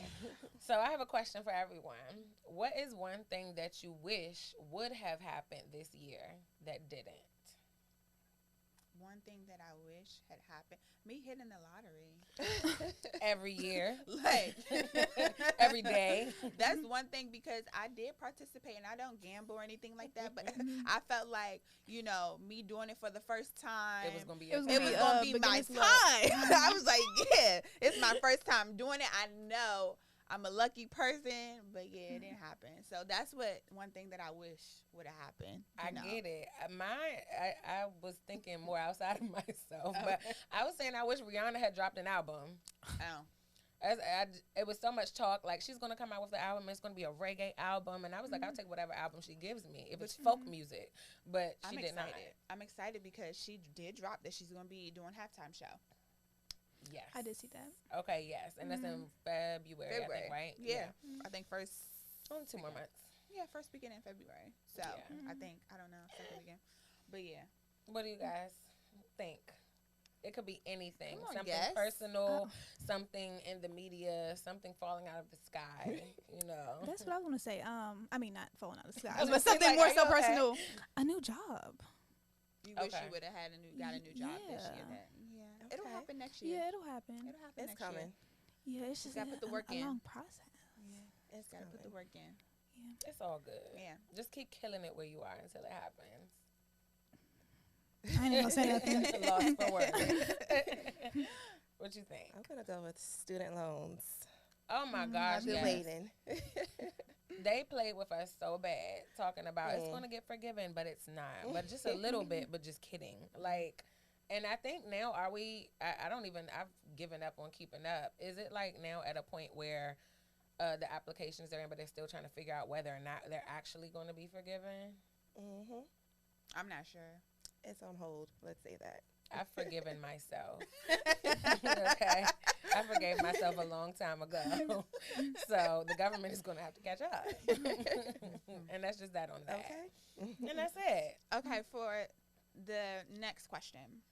Speaker 1: So I have a question for everyone. What is one thing that you wish would have happened this year that didn't?
Speaker 2: One thing that I wish had happened, me hitting the lottery.
Speaker 1: Every year.
Speaker 2: Like
Speaker 1: Every day.
Speaker 2: That's one thing, because I did participate, and I don't gamble or anything like that, but I felt like, you know, me doing it for the first time,
Speaker 1: It was going to be
Speaker 4: It was
Speaker 2: it was gonna be my
Speaker 4: beginner's
Speaker 2: time.
Speaker 4: luck.
Speaker 2: I was like, yeah, it's my first time doing it. I know I'm a lucky person, but yeah, it didn't happen. So that's one thing that I wish would have happened.
Speaker 1: I get it. I was thinking more outside of myself, but I was saying I wish Rihanna had dropped an album.
Speaker 2: Oh.
Speaker 1: It was so much talk, like she's going to come out with the album, it's going to be a reggae album, and I was like, I'll take whatever album she gives me if it's folk music, but she did not.
Speaker 2: I'm excited because she did drop that she's going to be doing halftime show.
Speaker 1: Yes.
Speaker 4: I did see that.
Speaker 1: Okay, yes, and that's in February, I think, right?
Speaker 2: Yeah. I think only
Speaker 1: 2 more months.
Speaker 2: Yeah, first weekend in February. So I think, I don't know, second weekend. But yeah.
Speaker 1: What do you guys think? It could be anything.
Speaker 2: Come on,
Speaker 1: something
Speaker 2: guess.
Speaker 1: personal, something in the media, something falling out of the sky, you know.
Speaker 4: That's what I want to say. I mean, not falling out of the sky,
Speaker 1: I was
Speaker 4: but
Speaker 1: gonna say,
Speaker 4: something
Speaker 1: like,
Speaker 4: more
Speaker 1: are
Speaker 4: so
Speaker 1: you okay?
Speaker 4: personal. A new job.
Speaker 2: You wish
Speaker 1: Okay.
Speaker 2: you would have had got a new job this year.
Speaker 4: Yeah.
Speaker 2: Then yeah, it'll
Speaker 3: Okay.
Speaker 2: happen next year.
Speaker 4: Yeah, it'll happen.
Speaker 2: It'll happen
Speaker 3: It's
Speaker 2: next
Speaker 3: coming.
Speaker 2: year.
Speaker 4: Yeah, it's just
Speaker 2: gotta put the work
Speaker 4: a
Speaker 2: in.
Speaker 4: long process.
Speaker 2: Yeah,
Speaker 3: It's
Speaker 2: gotta put the
Speaker 3: coming.
Speaker 2: work in.
Speaker 4: Yeah.
Speaker 1: It's all good.
Speaker 2: Yeah.
Speaker 1: Just keep killing it where you are until it happens.
Speaker 4: I ain't gonna say nothing.
Speaker 1: Lost for words. What you think?
Speaker 3: I'm gonna go with student loans.
Speaker 1: Oh my gosh,
Speaker 3: I've been
Speaker 1: yes.
Speaker 3: waiting.
Speaker 1: They played with us so bad, talking about it's
Speaker 3: Yeah.
Speaker 1: going to get forgiven, but it's not. But just a little bit, but just kidding. Like, and I think now, are we, I've given up on keeping up. Is it like now at a point where the applications are in, but they're still trying to figure out whether or not they're actually going to be forgiven?
Speaker 3: Mhm.
Speaker 2: I'm not sure.
Speaker 3: It's on hold. Let's say that.
Speaker 1: I've forgiven myself. Okay. I forgave myself a long time ago. So the government is going to have to catch up. And that's just that on that.
Speaker 3: Okay.
Speaker 1: And that's it.
Speaker 2: Okay, for the next question,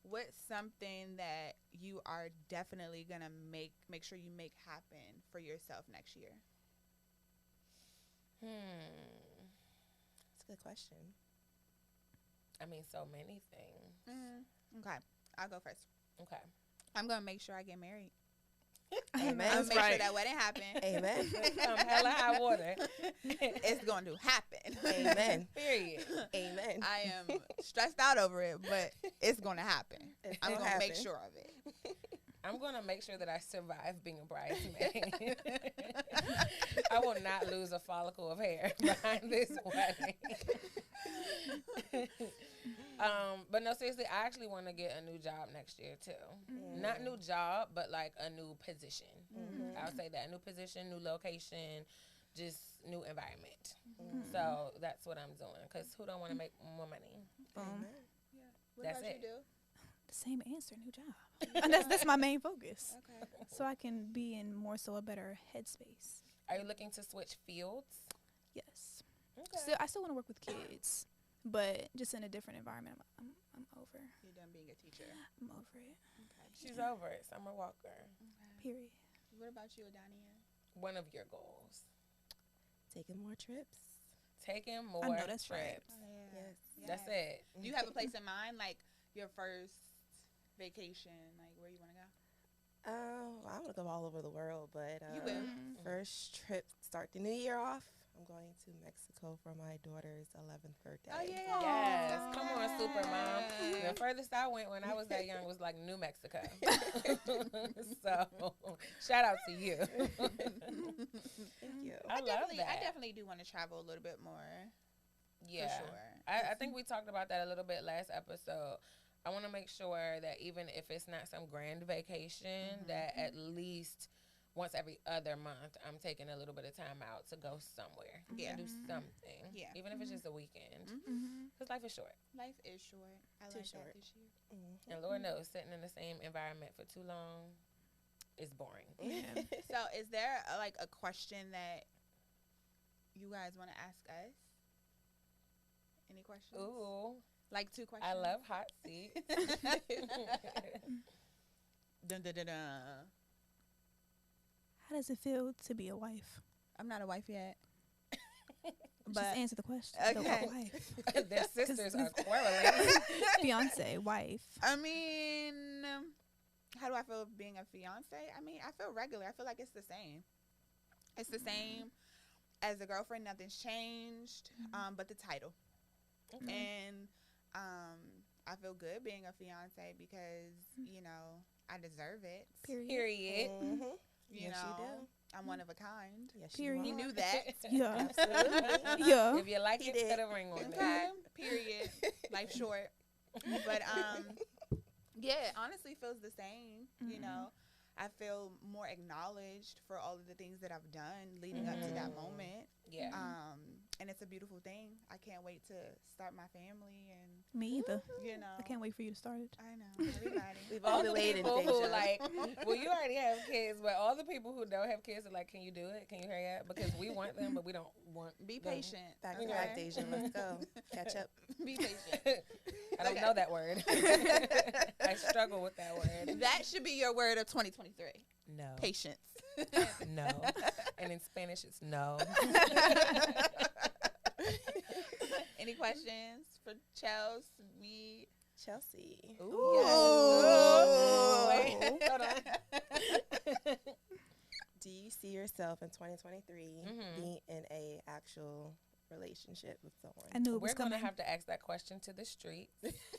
Speaker 2: what's something that you are definitely gonna make sure you make happen for yourself next year?
Speaker 3: That's a good question.
Speaker 1: I mean, so many things.
Speaker 2: Okay, I'll go first.
Speaker 1: Okay.
Speaker 2: I'm gonna make sure I get married.
Speaker 3: Amen.
Speaker 2: I'm
Speaker 3: That's
Speaker 2: gonna make sure
Speaker 3: right.
Speaker 2: that wedding happen.
Speaker 3: Amen.
Speaker 1: Come hella high water.
Speaker 2: It's going to happen.
Speaker 3: Amen.
Speaker 1: Period.
Speaker 3: Amen.
Speaker 2: I am stressed out over it, but it's going to happen.
Speaker 3: It's
Speaker 2: I'm
Speaker 3: gonna
Speaker 2: going to make
Speaker 3: happen.
Speaker 2: sure of it.
Speaker 1: I'm going to make sure that I survive being a bridesmaid. I will not lose a follicle of hair behind this wedding. But no, seriously, I actually want to get a new job next year too. Not new job, but like a new position. I'll say that. A new position, new location, just new environment. So that's what I'm doing. Because who don't want to make more money?
Speaker 3: Amen.
Speaker 2: What
Speaker 1: That's
Speaker 2: about
Speaker 1: it.
Speaker 2: you, do?
Speaker 4: The same answer, new job. And that's my main focus.
Speaker 2: Okay.
Speaker 4: So I can be in more so a better headspace.
Speaker 1: Are you looking to switch fields?
Speaker 4: Yes.
Speaker 1: Okay.
Speaker 4: I still want to work with kids, but just in a different environment. I'm over.
Speaker 2: You're done being a teacher.
Speaker 4: I'm over it.
Speaker 2: Okay.
Speaker 1: She's over it. Summer Walker.
Speaker 4: Period.
Speaker 2: What about you, Adania?
Speaker 1: One of your goals.
Speaker 3: Taking more trips.
Speaker 1: Taking more
Speaker 4: know that's
Speaker 1: trips.
Speaker 4: right.
Speaker 3: Yes.
Speaker 1: That's it.
Speaker 2: Do you have a place in mind, like your first vacation, like where you want to go?
Speaker 3: I want to go all over the world, but
Speaker 2: You will.
Speaker 3: first trip, start the new year off. I'm going to Mexico for my daughter's 11th birthday.
Speaker 2: Oh yeah.
Speaker 1: Yes. Come on, super mom. The furthest I went when I was that young was like New Mexico. So, shout out to you.
Speaker 3: Thank you.
Speaker 1: I love that.
Speaker 2: I definitely do want to travel a little bit more.
Speaker 1: Yeah.
Speaker 2: For sure.
Speaker 1: I think we talked about that a little bit last episode. I want to make sure that even if it's not some grand vacation, that at least once every other month, I'm taking a little bit of time out to go somewhere.
Speaker 2: Yeah.
Speaker 1: And do something.
Speaker 2: Yeah.
Speaker 1: Even if it's just a weekend.
Speaker 4: Mm-hmm.
Speaker 1: Because life is short.
Speaker 2: Life is short. I
Speaker 3: Too
Speaker 2: like
Speaker 3: short.
Speaker 2: that this year.
Speaker 1: And Lord knows, sitting in the same environment for too long is boring.
Speaker 2: So, is there a question that you guys want to ask us? Any questions?
Speaker 1: Ooh.
Speaker 2: Like 2 questions.
Speaker 1: I love hot seats.
Speaker 2: Dun, dun, dun, dun.
Speaker 4: How does it feel to be a wife?
Speaker 2: I'm not a wife yet.
Speaker 4: Just answer the question.
Speaker 2: Okay.
Speaker 4: The wife.
Speaker 1: Their sisters are quarreling.
Speaker 4: Fiance, wife.
Speaker 2: I mean, how do I feel being a fiance? I mean, I feel regular. I feel like it's the same. It's the same as a girlfriend. Nothing's changed, but the title.
Speaker 1: Okay.
Speaker 2: And I feel good being a fiance because, you know, I deserve it.
Speaker 1: Period.
Speaker 2: You
Speaker 3: Yes,
Speaker 2: know,
Speaker 3: you do.
Speaker 2: I'm one of a kind.
Speaker 3: Yes,
Speaker 4: Period.
Speaker 2: You
Speaker 3: you
Speaker 2: knew that.
Speaker 4: Yeah.
Speaker 3: Absolutely.
Speaker 4: Yeah.
Speaker 1: If you like
Speaker 3: He
Speaker 1: it,
Speaker 3: did.
Speaker 1: put a ring on
Speaker 2: Okay.
Speaker 1: it.
Speaker 2: Period. Life short. But yeah, it honestly feels the same. You know, I feel more acknowledged for all of the things that I've done leading up to that moment.
Speaker 1: Yeah.
Speaker 2: And it's a beautiful thing. I can't wait to start my family and
Speaker 4: Me either. I
Speaker 2: I
Speaker 4: can't wait for you to start it.
Speaker 2: I know everybody.
Speaker 3: We've all been waiting.
Speaker 1: People who
Speaker 3: Deja.
Speaker 1: like, well, you already have kids, but all the people who don't have kids are like, can you do it? Can you hurry up? Because we want them, but we don't want.
Speaker 2: Be
Speaker 1: them.
Speaker 2: patient.
Speaker 3: Back to back, Deja. Let's go. Catch up.
Speaker 2: Be patient.
Speaker 1: I don't know that word. I struggle with that word.
Speaker 2: That should be your word of 2023.
Speaker 1: No.
Speaker 2: Patience.
Speaker 1: No. And in Spanish, it's no.
Speaker 2: Any questions for Chelsea?
Speaker 3: Chelsea.
Speaker 2: Ooh.
Speaker 1: Yes. Wait, hold on.
Speaker 3: Do you see yourself in 2023
Speaker 1: Mhm.
Speaker 3: being in a actual relationship with someone?
Speaker 4: I knew it was
Speaker 1: We're going to
Speaker 4: coming.
Speaker 1: have to ask that question to the streets.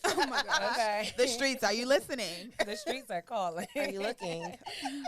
Speaker 2: Oh my gosh.
Speaker 1: Okay.
Speaker 2: The streets, are you listening?
Speaker 1: The streets are calling.
Speaker 3: Are you looking?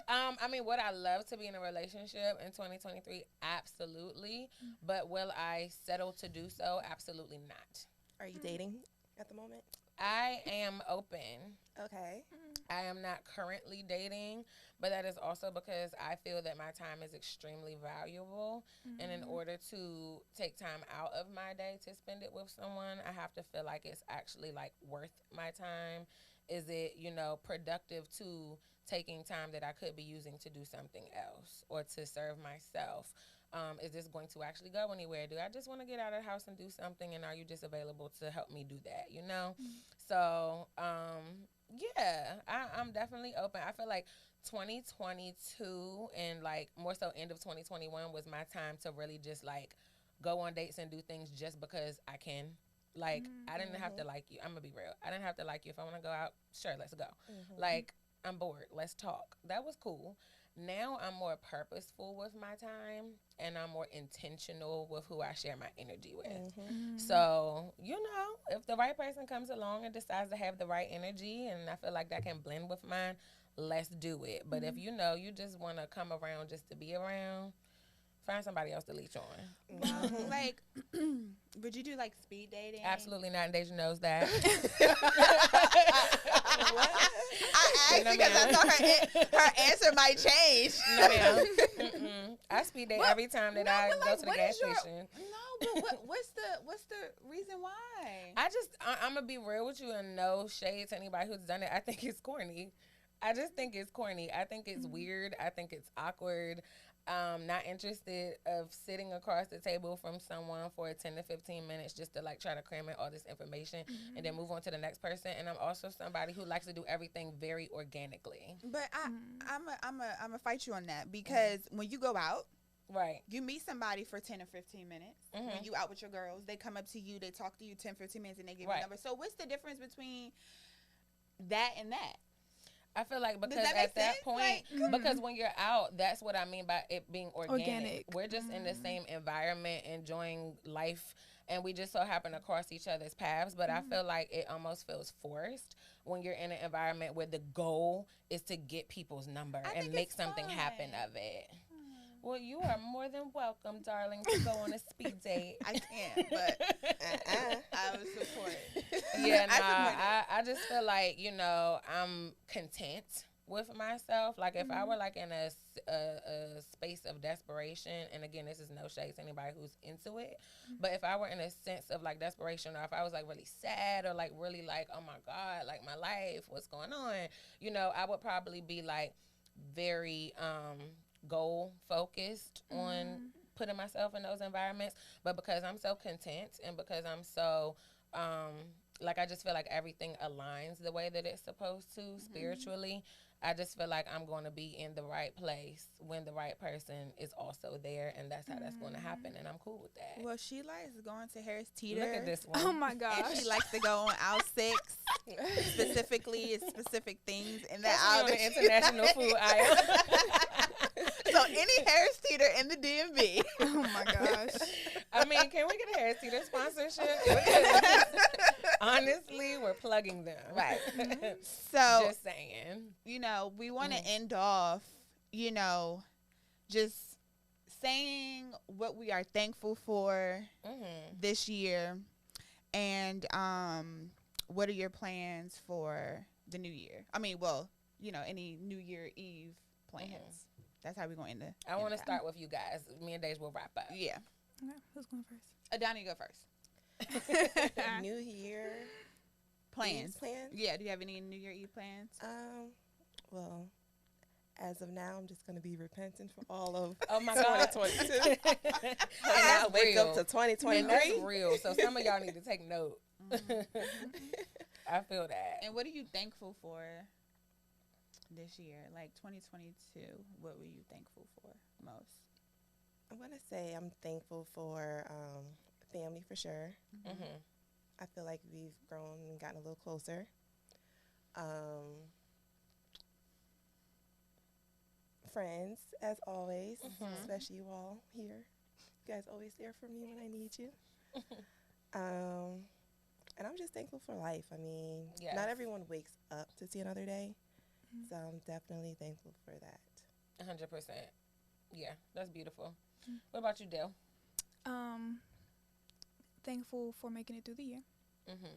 Speaker 1: I mean, would I love to be in a relationship in 2023? Absolutely. But will I settle to do so? Absolutely not.
Speaker 3: Are you dating at the moment?
Speaker 1: I am open.
Speaker 3: Okay.
Speaker 1: I am not currently dating, but that is also because I feel that my time is extremely valuable. And in order to take time out of my day to spend it with someone, I have to feel like it's actually like worth my time. Is it, productive to taking time that I could be using to do something else or to serve myself? Is this going to actually go anywhere? Do I just want to get out of the house and do something? And are you just available to help me do that? So, yeah, I'm definitely open. I feel like 2022 and like more so end of 2021 was my time to really just like go on dates and do things just because I can. Like, I didn't have to like you. I'm going to be real. I didn't have to like you. If I want to go out, sure, let's go. Like, I'm bored. Let's talk. That was cool. Now I'm more purposeful with my time and I'm more intentional with who I share my energy with. So, if the right person comes along and decides to have the right energy and I feel like that can blend with mine, let's do it. But if you just want to come around just to be around, find somebody else to leech on.
Speaker 2: Well, like, would you do like speed dating?
Speaker 1: Absolutely not, and Deja knows that.
Speaker 2: I asked because I thought her answer might change.
Speaker 1: No, ma'am. I speed date every time that I go to the gas station.
Speaker 2: No, but what's the reason why?
Speaker 1: I'm gonna be real with you and no shade to anybody who's done it. I think it's corny. I just think it's corny. I think it's weird. I think it's awkward. Not interested of sitting across the table from someone for 10 to 15 minutes just to like try to cram in all this information and then move on to the next person. And I'm also somebody who likes to do everything very organically.
Speaker 2: But I'm a fight you on that because when you go out,
Speaker 1: right,
Speaker 2: you meet somebody for 10 or 15 minutes. When you out with your girls, they come up to you, they talk to you 10, 15 minutes, and they give you a number. So what's the difference between that and that?
Speaker 1: I feel like because
Speaker 2: that
Speaker 1: at
Speaker 2: make
Speaker 1: that
Speaker 2: sense?
Speaker 1: point, because when you're out, that's what I mean by it being organic. We're just in the
Speaker 2: Mm-hmm.
Speaker 1: same environment, enjoying life, and we just so happen to cross each other's paths. But I feel like it almost feels forced when you're in an environment where the goal is to get people's number and make something happen of it. Well, you are more than welcome, darling, to go on a speed date.
Speaker 2: I can't, but I would support it.
Speaker 1: Yeah, I just feel like, I'm content with myself. Like, if I were, like, in a space of desperation, and, again, this is no shade to anybody who's into it, but if I were in a sense of, like, desperation, or if I was, like, really sad or, like, really, like, oh, my God, like, my life, what's going on, I would probably be, like, very goal focused on putting myself in those environments. But because I'm so content and because I'm so I just feel like everything aligns the way that it's supposed to spiritually, I just feel like I'm going to be in the right place when the right person is also there, and that's how that's going to happen, and I'm cool with that.
Speaker 2: Well, she likes going to Harris Teeter.
Speaker 1: Look at this one.
Speaker 4: Oh my gosh.
Speaker 2: And she likes to go on aisle 6, specifically specific things in that
Speaker 1: On
Speaker 2: aisle.
Speaker 1: the international food aisle.
Speaker 2: So any Harris Teeter in the DMV.
Speaker 4: Oh my gosh.
Speaker 1: I mean, can we get a Harris Teeter sponsorship? Because honestly, we're plugging them.
Speaker 2: Right. So,
Speaker 1: just saying.
Speaker 2: We want to end off, just saying what we are thankful for this year, and what are your plans for the new year? I mean, well, any New Year Eve plans. That's how we're going to.
Speaker 1: I want to start with you guys. Me and Dej will wrap up.
Speaker 2: Yeah.
Speaker 4: Okay, who's going first?
Speaker 2: Adani, you go first.
Speaker 3: New Year
Speaker 2: Plans.
Speaker 3: Plans?
Speaker 2: Yeah. Do you have any New Year Eve plans?
Speaker 3: Well, as of now, I'm just going to be repentant for all of
Speaker 1: Oh my God.
Speaker 3: 2022.
Speaker 1: And that's
Speaker 3: wake
Speaker 1: real.
Speaker 3: up to 2023.
Speaker 1: And that's real. So some of y'all need to take note.
Speaker 2: Mm-hmm.
Speaker 1: I feel that.
Speaker 2: And what are you thankful for this year? Like 2022, what were you thankful for most?
Speaker 3: I'm going to say I'm thankful for family for sure.
Speaker 1: Mm-hmm.
Speaker 3: I feel like we've grown and gotten a little closer. Friends, as always, especially you all here. You guys always there for me when I need you. And I'm just thankful for life. I mean,
Speaker 1: Yes.
Speaker 3: not everyone wakes up to see another day, so I'm definitely thankful for that.
Speaker 1: 100%. Yeah, that's beautiful. What about you, Dale?
Speaker 4: Thankful for making it through the year.
Speaker 1: Mm-hmm.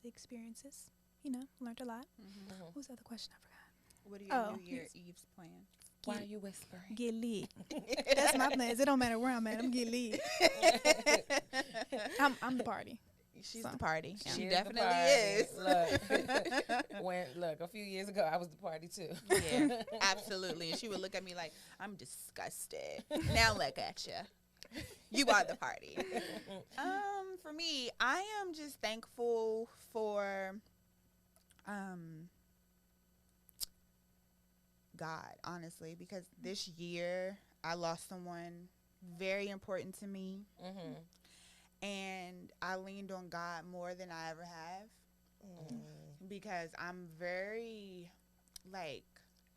Speaker 4: The experiences, learned a lot. What was the other question? I forgot.
Speaker 2: What are your New Year Eve's plans?
Speaker 1: Why are you whispering?
Speaker 4: Get lit. That's my plans. It don't matter where I'm at. I'm getting lit. I'm the party.
Speaker 2: She's
Speaker 4: So.
Speaker 2: the party.
Speaker 1: She
Speaker 2: She
Speaker 1: is the
Speaker 2: definitely
Speaker 1: party.
Speaker 2: is.
Speaker 1: Look, a few years ago, I was the party too.
Speaker 2: Yeah, absolutely. And she would look at me like, I'm disgusted. Now look at you. You are the party. For me, I am just thankful for God, honestly, because this year I lost someone very important to me.
Speaker 1: Mm-hmm.
Speaker 2: And I leaned on God more than I ever have because I'm very,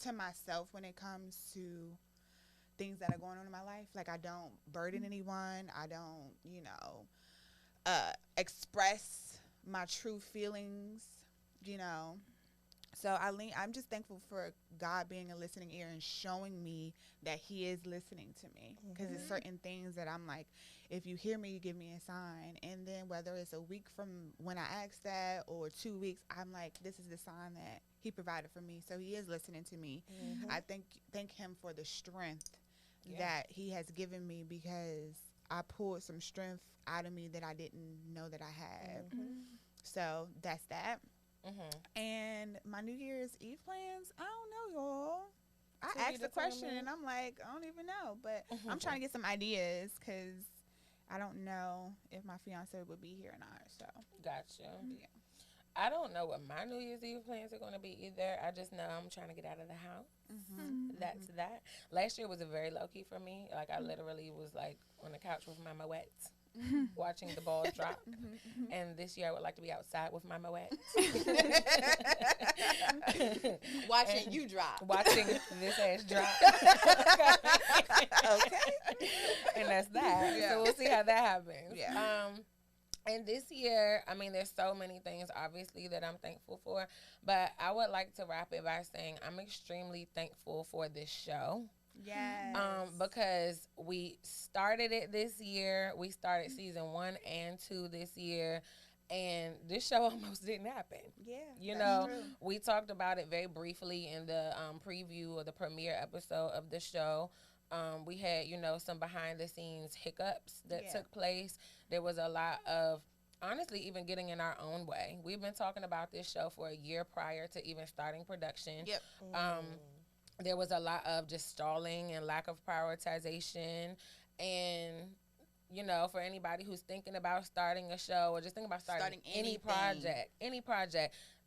Speaker 2: to myself when it comes to things that are going on in my life. Like, I don't burden anyone. I don't, express my true feelings, So I'm just thankful for God being a listening ear and showing me that he is listening to me. Because there's certain things that I'm like, if you hear me, you give me a sign. And then whether it's a week from when I asked that or 2 weeks, I'm like, this is the sign that he provided for me. So he is listening to me. I thank him for the strength that he has given me, because I pulled some strength out of me that I didn't know that I had. So that's that. And my New Year's Eve plans, I don't know, y'all. I asked the question and I'm like, I don't even know. But I'm trying to get some ideas because I don't know if my fiance would be here or not. So
Speaker 1: Gotcha.
Speaker 2: Yeah.
Speaker 1: I don't know what my New Year's Eve plans are going to be either. I just know I'm trying to get out of the house. That's that. Last year was a very low key for me. Like, I literally was like on the couch with my Moet, watching the balls drop. And this year I would like to be outside with my Moet.
Speaker 2: Watching you drop.
Speaker 1: Watching this ass drop.
Speaker 3: Okay.
Speaker 1: And that's that.
Speaker 2: Yeah.
Speaker 1: So we'll see how that happens.
Speaker 2: Yeah.
Speaker 1: And this year, I mean, there's so many things, obviously, that I'm thankful for. But I would like to wrap it by saying I'm extremely thankful for this show.
Speaker 2: Yes.
Speaker 1: Because we started it this year. We started season 1 and 2 this year. And this show almost didn't happen.
Speaker 2: Yeah.
Speaker 1: That's
Speaker 2: true.
Speaker 1: We talked about it very briefly in the preview or the premiere episode of the show. We had, some behind the scenes hiccups that took place. There was a lot of, honestly, even getting in our own way. We've been talking about this show for a year prior to even starting production.
Speaker 2: Yep.
Speaker 1: There was a lot of just stalling and lack of prioritization. And, for anybody who's thinking about starting a show or just thinking about starting any project,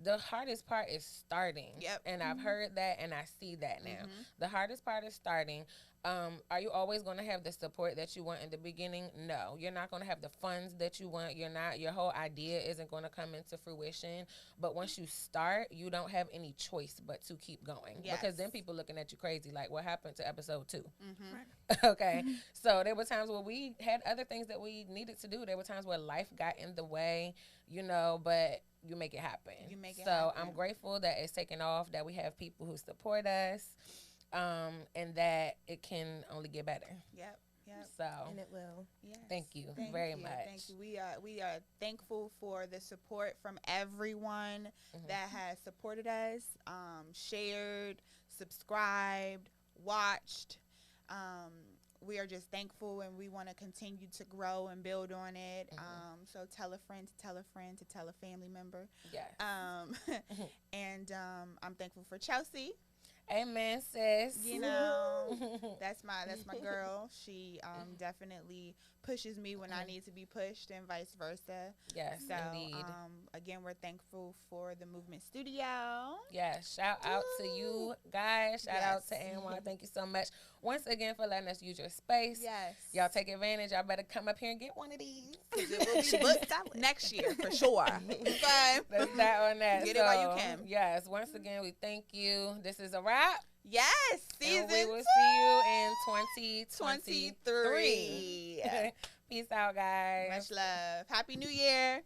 Speaker 1: the hardest part is starting.
Speaker 2: Yep.
Speaker 1: And I've heard that and I see that now. The hardest part is starting. Are you always going to have the support that you want in the beginning? No. You're not going to have the funds that you want. Your whole idea isn't going to come into fruition. But once you start, you don't have any choice but to keep going.
Speaker 2: Yes.
Speaker 1: Because then people looking at you crazy, like, what happened to episode 2?
Speaker 4: Right.
Speaker 1: Okay. So there were times where we had other things that we needed to do. There were times where life got in the way, but you make it happen. So I'm grateful that it's taken off, that we have people who support us. And that it can only get better.
Speaker 2: Yep. Yep.
Speaker 1: So,
Speaker 3: And it will.
Speaker 2: Yes.
Speaker 1: thank you very much.
Speaker 2: Thank you. We are thankful for the support from everyone that has supported us, shared, subscribed, watched. We are just thankful, and we want to continue to grow and build on it. So tell a friend to tell a friend to tell a family member.
Speaker 1: Yes.
Speaker 2: And I'm thankful for Chelsea.
Speaker 1: Amen, sis.
Speaker 2: You know, that's my girl. She definitely pushes me when I need to be pushed, and vice versa.
Speaker 1: Yes,
Speaker 2: So
Speaker 1: indeed.
Speaker 2: again, we're thankful for the Movement Studio.
Speaker 1: Yes, shout out to you guys. Shout out to Anwar. Thank you so much once again for letting us use your space.
Speaker 2: Yes,
Speaker 1: Y'all take advantage. Y'all better come up here and get one of these.
Speaker 2: It will be booked next year for sure. But
Speaker 1: that's that on that.
Speaker 2: Get it while you can.
Speaker 1: Yes, once again, we thank you. This is a wrap.
Speaker 2: Yes, season
Speaker 1: and we will
Speaker 2: 2.
Speaker 1: see you in 2023. Peace out, guys.
Speaker 2: Much love. Happy New Year.